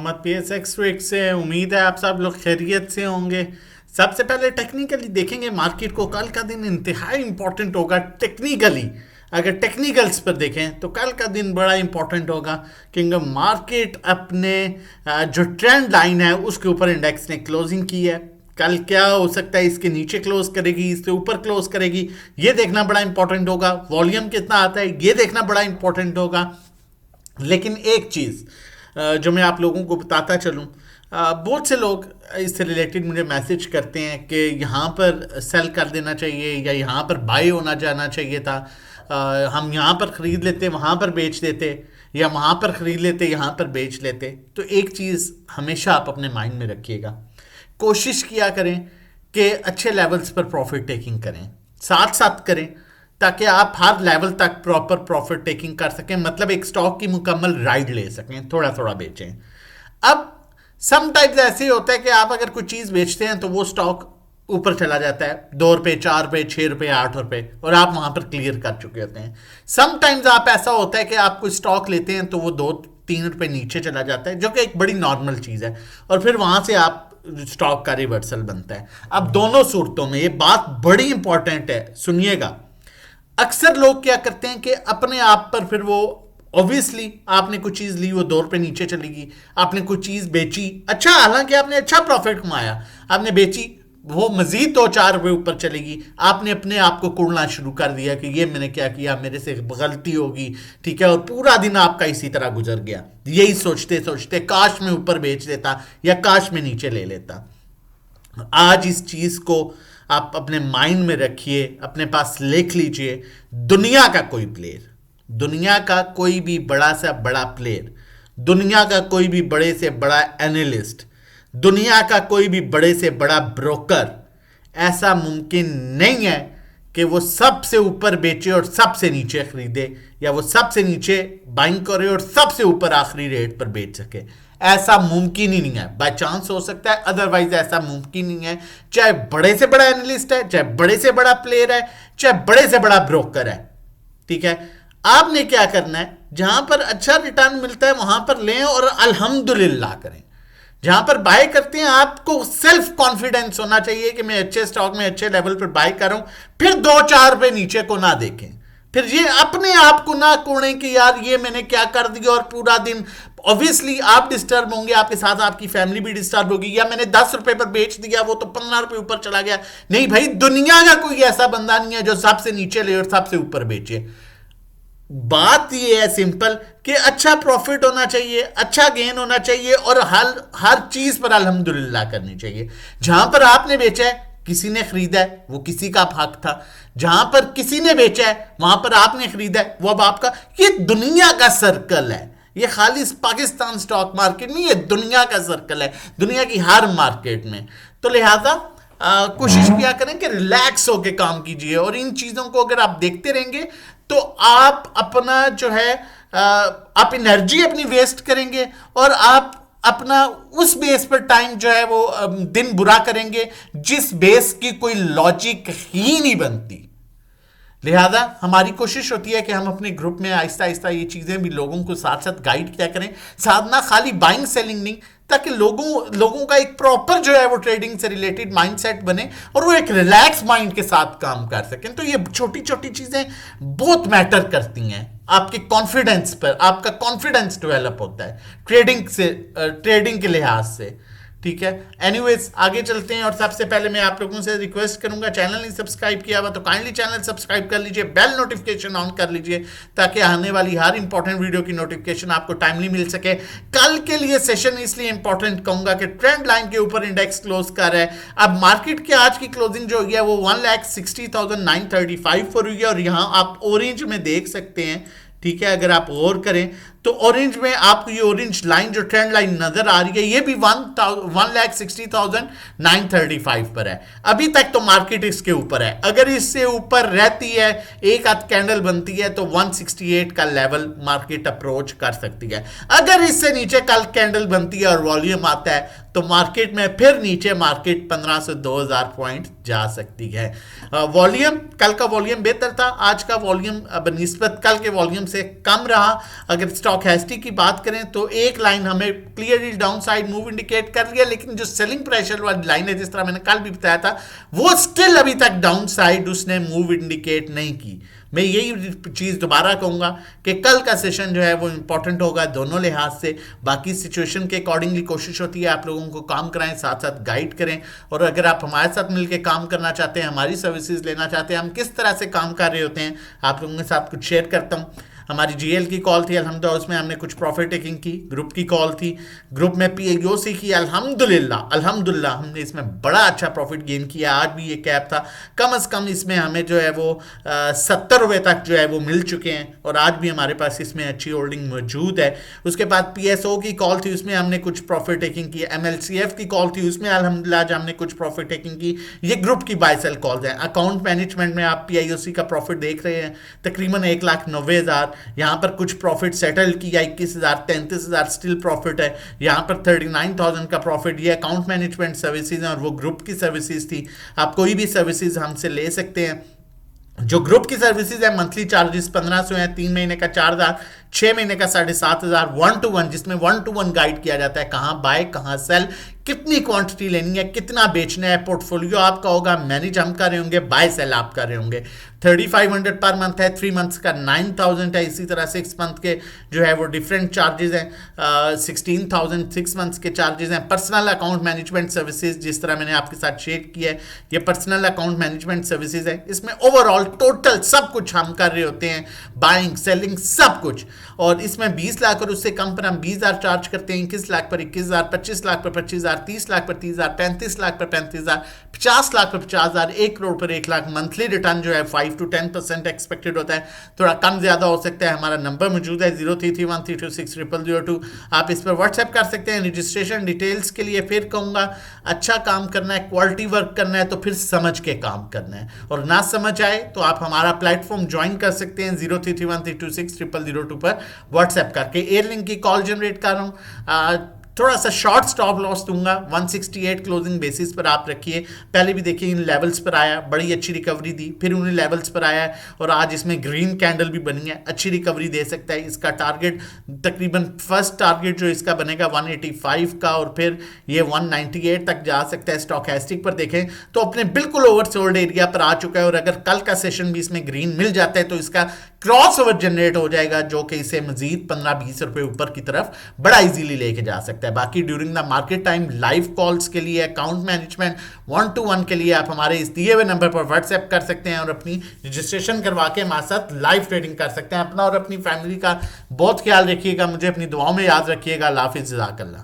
Mohammad PSX trick से। उम्मीद है आप सब लोग खैरियत से होंगे। सबसे पहले टेक्निकली देखेंगे मार्केट को। कल का दिन इंतहाई इंपॉर्टेंट होगा टेक्निकली। अगर टेक्निकल्स पर देखें तो कल का दिन बड़ा इंपॉर्टेंट होगा, क्योंकि मार्केट अपने जो ट्रेंड लाइन है उसके ऊपर इंडेक्स ने क्लोजिंग की है। कल क्या हो सकता है, इसके नीचे क्लोज करेगी, इससे ऊपर क्लोज करेगी, ये देखना बड़ा इंपॉर्टेंट होगा। वॉल्यूम कितना आता है ये देखना बड़ा इंपॉर्टेंट होगा। लेकिन एक चीज़ जो मैं आप लोगों को बताता चलूँ, बहुत से लोग इससे रिलेटेड मुझे मैसेज करते हैं कि यहाँ पर सेल कर देना चाहिए या यहाँ पर बाय होना जाना चाहिए था। हम यहाँ पर ख़रीद लेते वहाँ पर बेच देते, या वहाँ पर ख़रीद लेते यहाँ पर बेच लेते। तो एक चीज़ हमेशा आप अपने माइंड में रखिएगा, कोशिश किया करें कि अच्छे लेवल्स पर प्रॉफिट टेकिंग करें, साथ साथ करें, ताकि आप हर लेवल तक प्रॉपर प्रॉफिट टेकिंग कर सकें। मतलब एक स्टॉक की मुकम्मल राइड ले सकें, थोड़ा थोड़ा बेचें। अब समटाइम्स ऐसे होता है कि आप अगर कोई चीज़ बेचते हैं तो वो स्टॉक ऊपर चला जाता है 2 रुपये, 4 रुपये, 6 रुपये, 8 रुपये, और आप वहाँ पर क्लियर कर चुके होते हैं। समटाइम्स आप ऐसा होता है कि आप कोई स्टॉक लेते हैं तो वो 2-3 रुपये नीचे चला जाता है, जो कि एक बड़ी नॉर्मल चीज़ है, और फिर वहाँ से आप स्टॉक का रिवर्सल बनता है। अब दोनों सूरतों में ये बात बड़ी इंपॉर्टेंट है, सुनिएगा। अक्सर लोग क्या करते हैं कि अपने आप पर फिर वो ऑब्वियसली आपने कुछ चीज़ ली, वो 2 रुपये नीचे चलेगी, आपने कुछ चीज़ बेची, अच्छा हालांकि आपने अच्छा प्रॉफिट कमाया, आपने बेची, वो मजीद 2-4 रुपये ऊपर चलेगी, आपने अपने आप को कुड़ना शुरू कर दिया कि ये मैंने क्या किया, मेरे से गलती होगी, ठीक है, और पूरा दिन आपका इसी तरह गुजर गया, यही सोचते सोचते काश में ऊपर बेच देता या काश में नीचे ले लेता। आज इस चीज़ को आप अपने माइंड में रखिए, अपने पास लिख लीजिए। दुनिया का कोई प्लेयर, दुनिया का कोई भी बड़ा से बड़ा प्लेयर, दुनिया का कोई भी बड़े से बड़ा एनालिस्ट, दुनिया का कोई भी बड़े से बड़ा ब्रोकर, ऐसा मुमकिन नहीं है कि वो सबसे ऊपर बेचे और सबसे नीचे खरीदे, या वो सबसे नीचे बाइंग करे और सबसे ऊपर आखिरी रेट पर बेच सके। ऐसा मुमकिन ही नहीं है। बाय चांस हो सकता है, अदरवाइज ऐसा मुमकिन नहीं है। चाहे बड़े से बड़ा एनालिस्ट है, चाहे बड़े से बड़ा प्लेयर है, चाहे बड़े से बड़ा ब्रोकर है, ठीक है। आपने क्या करना है, जहां पर अच्छा रिटर्न मिलता है वहां पर लें और अल्हम्दुलिल्लाह करें। जहां पर बाय करते हैं आपको सेल्फ कॉन्फिडेंस होना चाहिए कि मैं अच्छे स्टॉक में अच्छे लेवल पर बाय कर रहा हूं, फिर 2-4 रुपए नीचे को ना देखें, फिर ये अपने आप को ना कोड़ें कि यार ये मैंने क्या कर दिया, और पूरा दिन ऑब्वियसली आप डिस्टर्ब होंगे, आपके साथ आपकी फैमिली भी डिस्टर्ब होगी, या मैंने 10 रुपए पर बेच दिया वो तो 15 रुपए ऊपर चला गया। नहीं भाई, दुनिया का कोई ऐसा बंदा नहीं है जो सबसे नीचे ले और सबसे ऊपर बेचे। बात ये है सिंपल कि अच्छा प्रॉफिट होना चाहिए, अच्छा गेन होना चाहिए, और हर चीज पर अल्हम्दुलिल्लाह करनी चाहिए। जहां पर आपने बेचा है, किसी ने खरीदा है, वो किसी का हक था। जहां पर किसी ने बेचा है वहां पर आपने खरीदा है, वो अब आपका। ये दुनिया का सर्कल है, ये खाली पाकिस्तान स्टॉक मार्केट नहीं, ये दुनिया का सर्कल है, दुनिया की हर मार्केट में। तो लिहाजा कोशिश किया करें कि रिलैक्स होकर काम कीजिए, और इन चीजों को अगर आप देखते रहेंगे तो आप अपना जो है आप एनर्जी अपनी वेस्ट करेंगे, और आप अपना उस बेस पर टाइम जो है वो दिन बुरा करेंगे जिस बेस की कोई लॉजिक ही नहीं बनती। लिहाजा हमारी कोशिश होती है कि हम अपने ग्रुप में आहिस्ता आहिस्ता ये चीज़ें भी लोगों को साथ साथ गाइड किया करें, साधना खाली बाइंग सेलिंग नहीं, ताकि लोगों का एक प्रॉपर जो है वो ट्रेडिंग से रिलेटेड माइंडसेट बने और वो एक रिलैक्स माइंड के साथ काम कर सकें। तो ये छोटी छोटी चीज़ें बहुत मैटर करती हैं आपके कॉन्फिडेंस पर। आपका कॉन्फिडेंस डेवलप होता है ट्रेडिंग के लिहाज से, ठीक है। एनीवेज आगे चलते हैं, और सबसे पहले मैं आप लोगों से रिक्वेस्ट करूंगा, चैनल नहीं सब्सक्राइब किया हुआ तो काइंडली चैनल सब्सक्राइब कर लीजिए, बेल नोटिफिकेशन ऑन कर लीजिए, ताकि आने वाली हर इंपॉर्टेंट वीडियो की नोटिफिकेशन आपको टाइमली मिल सके। कल के लिए सेशन इसलिए इंपॉर्टेंट कहूंगा कि ट्रेंड लाइन के ऊपर इंडेक्स क्लोज कर रहा है। अब मार्केट की आज की क्लोजिंग जो हुई है वो 1,60,935 पर हुई है, और यहाँ आप ऑरेंज में देख सकते हैं, ठीक है। अगर आप गौर करें तो ऑरेंज में आपको ये ऑरेंज लाइन जो ट्रेंड लाइन नजर आ रही है, ये भी 1,60,935 पर है। अभी तक तो मार्केट इसके ऊपर है। अगर इससे ऊपर रहती है, एक आध कैंडल बनती है, तो 168 का लेवल मार्केट अप्रोच कर सकती है। अगर इससे नीचे कल कैंडल बनती है और वॉल्यूम आता है तो मार्केट में फिर नीचे मार्केट 1500 से 2000 पॉइंट जा सकती है। वॉल्यूम, कल का वॉल्यूम बेहतर था, आज का वॉल्यूम बनिस्बत कल के वॉल्यूम से कम रहा। अगर स्टॉकैस्टिक की बात करें तो एक लाइन हमें clearly down side move indicate कर रही है, लेकिन जो सेलिंग प्रेशर वाली लाइन है, जिस तरह मैंने कल भी बताया था, वो स्टिल अभी तक डाउन साइड उसने मूव इंडिकेट नहीं की। मैं यही चीज़ दोबारा कहूँगा कि कल का सेशन जो है वो इंपॉर्टेंट होगा दोनों लिहाज से। बाकी सिचुएशन के अकॉर्डिंगली कोशिश होती है आप लोगों को काम कराएं, साथ साथ गाइड करें। और अगर आप हमारे साथ मिलकर काम करना चाहते हैं, हमारी सर्विसेज लेना चाहते हैं, हम किस तरह से काम कर रहे होते हैं, आप लोगों के साथ कुछ शेयर करता हूँ। हमारी जीएल की कॉल थी अल्हम्दुलिल्लाह, उसमें हमने कुछ प्रॉफिट टेकिंग की। ग्रुप की कॉल थी, ग्रुप में पीएओसी की, अल्हम्दुलिल्लाह हमने इसमें बड़ा अच्छा प्रॉफिट गेन किया। आज भी ये कैप था, कम से कम इसमें हमें जो है वो 70 रुपये तक जो है वो मिल चुके हैं, और आज भी हमारे पास इसमें अच्छी होल्डिंग मौजूद है। उसके बाद पीएसओ की कॉल थी, उसमें हमने कुछ प्रॉफिट टेकिंग की। एमएलसीएफ की कॉल थी, उसमें अल्हम्दुलिल्लाह आज हमने कुछ प्रॉफिट टेकिंग की। ये ग्रुप की बाय सेल कॉल्स हैं। अकाउंट मैनेजमेंट में आप पीआईओसी का प्रॉफिट देख रहे हैं तकरीबन 1,90,000। यहाँ पर कुछ प्रॉफिट सेटल किया 21,000, 33,000 स्टिल प्रॉफिट है। यहाँ पर 39,000 का प्रॉफिट। ये अकाउंट मैनेजमेंट सर्विसेज हैं और वो ग्रुप की सर्विसेज थी। आप कोई भी सर्विसेज हमसे ले सकते हैं। जो ग्रुप की सर्विसेज है, मंथली चार्जेस 1500 है, 3 महीने का 4,000, 6 महीने का 7,500, 1-to-1, जिसमें 1-to-1 गाइड किया जाता है, कहाँ बाय कहाँ सेल, कितनी क्वांटिटी लेनी है, कितना बेचना है। पोर्टफोलियो आपका होगा, मैनेज हम कर रहे होंगे, बाय सेल आप कर रहे होंगे। 3,500 पर मंथ है, 3 मंथ्स का 9,000 है। इसी तरह 6 मंथ के जो है वो डिफरेंट चार्जेस हैं, 16,000 6 मंथ्स के चार्जेस हैं। पर्सनल अकाउंट मैनेजमेंट सर्विसेज, जिस तरह मैंने आपके साथ शेयर किया है, ये पर्सनल अकाउंट मैनेजमेंट सर्विसेज है। इसमें ओवरऑल टोटल सब कुछ हम कर रहे होते हैं, बाइंग सेलिंग सब कुछ। और इसमें 20 लाख और उससे कम पर हम 20,000 चार्ज करते हैं, 21 लाख पर 21,000, 25 लाख पर 25,000, 30 लाख पर 30,000, 35 लाख पर 35,000, 50 लाख पर 50,000, 1 करोड़ पर 1 लाख। मंथली रिटर्न जो है 5 to 10% एक्सपेक्टेड होता है, थोड़ा कम ज्यादा हो सकता है। हमारा नंबर मौजूद है 0331326002। आप इस पर व्हाट्सएप कर सकते हैं। रजिस्ट्रेशन डिटेल्स के लिए फिर कहूँगा, अच्छा काम करना है, क्वालिटी वर्क करना है तो फिर समझ के काम करना है, और ना समझ आए तो आप हमारा प्लेटफॉर्म ज्वाइन कर सकते हैं 0331326002 पर व्हाट्सएप करके। एयरलिंक की कॉल जनरेट कर रहा हूँ, थोड़ा सा शॉर्ट स्टॉप लॉस दूंगा, 168 क्लोजिंग बेसिस पर आप रखिए। पहले भी देखिए इन लेवल्स पर आया, बड़ी अच्छी रिकवरी दी, फिर उन्हीं लेवल्स पर आया है, और आज इसमें ग्रीन कैंडल भी बनी है, अच्छी रिकवरी दे सकता है। इसका टारगेट तकरीबन फर्स्ट टारगेट जो इसका बनेगा 185 का, और फिर ये 198 तक जा सकता है। स्टॉकैस्टिक पर देखें तो अपने बिल्कुल ओवरसोल्ड एरिया पर आ चुका है, और अगर कल का सेशन भी इसमें ग्रीन मिल जाता है तो इसका क्रॉस ओवर जनरेट हो जाएगा, जो कि इसे मजीद 15-20 रुपए ऊपर की तरफ बड़ा इजीली लेके जा सकता है। बाकी during the market time live calls के लिए, अकाउंट मैनेजमेंट 1-to-1 के लिए आप हमारे इस दिए हुए नंबर पर व्हाट्सएप कर सकते हैं, और अपनी रजिस्ट्रेशन करवा के हमारे साथ लाइव ट्रेडिंग कर सकते हैं। अपना और अपनी फैमिली का बहुत ख्याल रखिएगा, मुझे अपनी दुआओं में याद रखिएगा। अल्लाह हाफिज़, जज़ाकल्लाह।